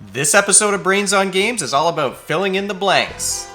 This episode of Brains on Games is all about filling in the blanks.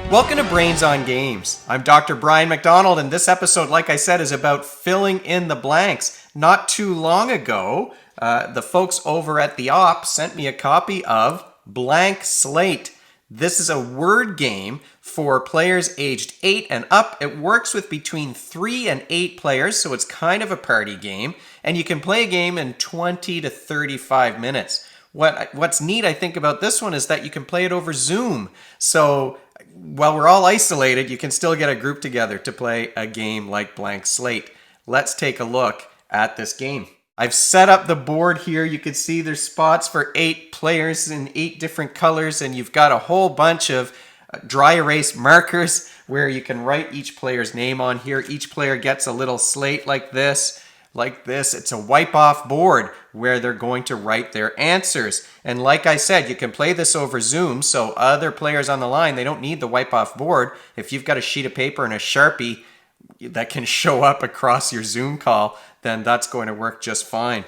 Welcome to Brains on Games. I'm Dr. Brian McDonald, and this episode, like I said, is about filling in the blanks. Not too long ago, the folks over at the Op sent me a copy of Blank Slate. This is a word game for players aged 8 and up. It works with between 3 and 8 players, so it's kind of a party game. And you can play a game in 20 to 35 minutes. What's neat, I think, about this one is that you can play it over Zoom. So while we're all isolated, you can still get a group together to play a game like Blank Slate. Let's take a look at this game. I've set up the board here. You can see there's spots for 8 players in 8 different colors, and you've got a whole bunch of dry erase markers where you can write each player's name on here. Each player gets a little slate like this. It's a wipe-off board where they're going to write their answers. And like I said, you can play this over Zoom, so other players on the line, they don't need the wipe-off board. If you've got a sheet of paper and a Sharpie that can show up across your Zoom call, then that's going to work just fine.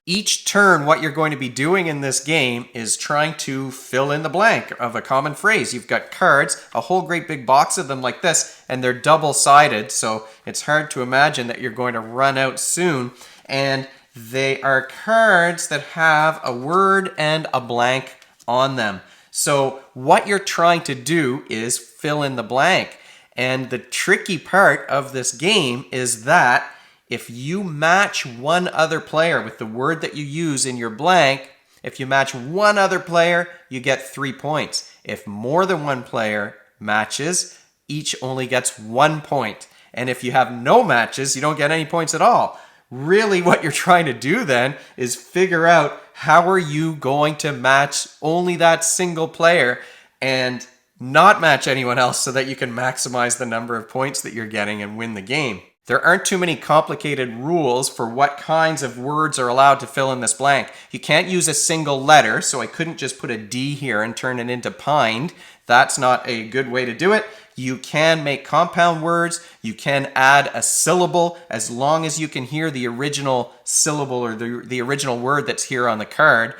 Each turn, what you're going to be doing in this game is trying to fill in the blank of a common phrase. You've got cards, a whole great big box of them like this, and they're double-sided, so it's hard to imagine that you're going to run out soon. And they are cards that have a word and a blank on them. So what you're trying to do is fill in the blank. And the tricky part of this game is that if you match one other player with the word that you use in your blank, if you match one other player, you get 3 points. If more than one player matches, each only gets 1 point. And if you have no matches, you don't get any points at all. Really, what you're trying to do then is figure out how are you going to match only that single player and not match anyone else so that you can maximize the number of points that you're getting and win the game. There aren't too many complicated rules for what kinds of words are allowed to fill in this blank. You can't use a single letter, so I couldn't just put a D here and turn it into pined. That's not a good way to do it. You can make compound words. You can add a syllable as long as you can hear the original syllable or the original word that's here on the card.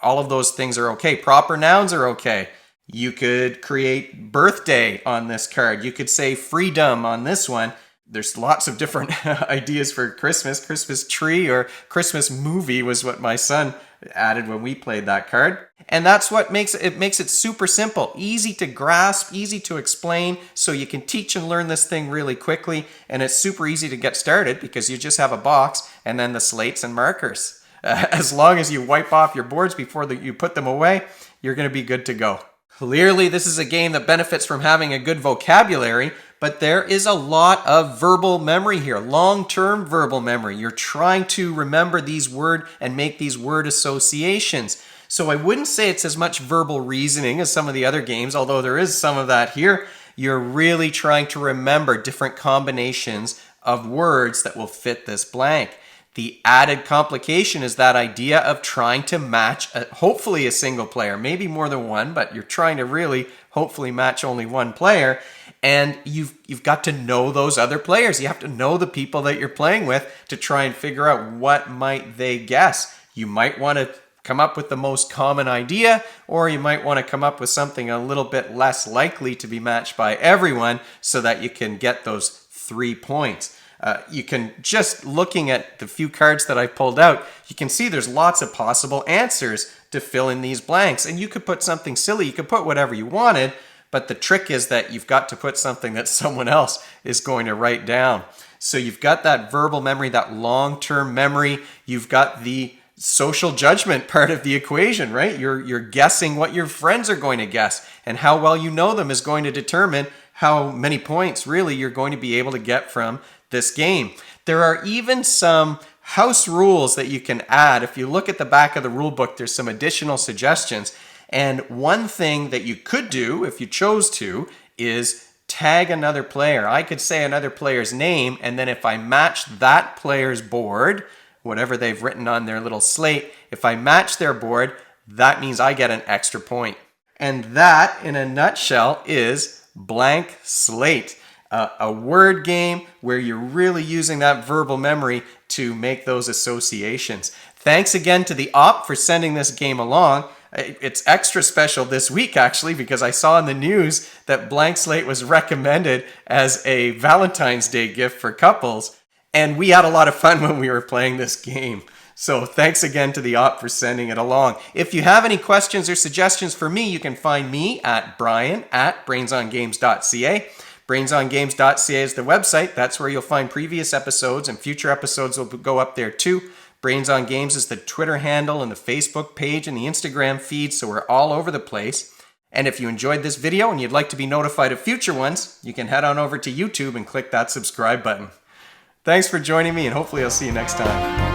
All of those things are okay. Proper nouns are okay. You could create birthday on this card. You could say freedom on this one. There's lots of different ideas for Christmas tree or Christmas movie was what my son added when we played that card. And that's what makes it super simple, easy to grasp, easy to explain, so you can teach and learn this thing really quickly. And it's super easy to get started because you just have a box and then the slates and markers. As long as you wipe off your boards before you put them away, you're going to be good to go. Clearly, this is a game that benefits from having a good vocabulary, but there is a lot of verbal memory here, long-term verbal memory. You're trying to remember these words and make these word associations. So I wouldn't say it's as much verbal reasoning as some of the other games, although there is some of that here. You're really trying to remember different combinations of words that will fit this blank. The added complication is that idea of trying to match, hopefully a single player, maybe more than one, but you're trying to really hopefully match only one player. And you've got to know those other players. You have to know the people that you're playing with to try and figure out what might they guess. You might want to come up with the most common idea, or you might want to come up with something a little bit less likely to be matched by everyone so that you can get those 3 points. You can, just looking at the few cards that I pulled out, you can see there's lots of possible answers to fill in these blanks. And you could put something silly, you could put whatever you wanted, but the trick is that you've got to put something that someone else is going to write down. So you've got that verbal memory, that long-term memory. You've got the social judgment part of the equation, right? You're guessing what your friends are going to guess, and how well you know them is going to determine how many points really you're going to be able to get from this game. There are even some house rules that you can add. If you look at the back of the rule book, there's some additional suggestions. And one thing that you could do, if you chose to, is tag another player. I could say another player's name, and then if I match that player's board, whatever they've written on their little slate, if I match their board, that means I get an extra point. And that, in a nutshell, is Blank Slate. A word game where you're really using that verbal memory to make those associations. Thanks again to the op for sending this game along. It's extra special this week, actually, because I saw in the news that Blank Slate was recommended as a Valentine's Day gift for couples, and we had a lot of fun when we were playing this game. So thanks again to the op for sending it along. If you have any questions or suggestions for me, you can find me at brian@brainsongames.ca. Brainsongames.ca is the website. That's where you'll find previous episodes, and future episodes will go up there too. Brains on Games is the Twitter handle and the Facebook page and the Instagram feed, so we're all over the place. And if you enjoyed this video and you'd like to be notified of future ones, you can head on over to YouTube and click that subscribe button. Thanks for joining me, and hopefully I'll see you next time.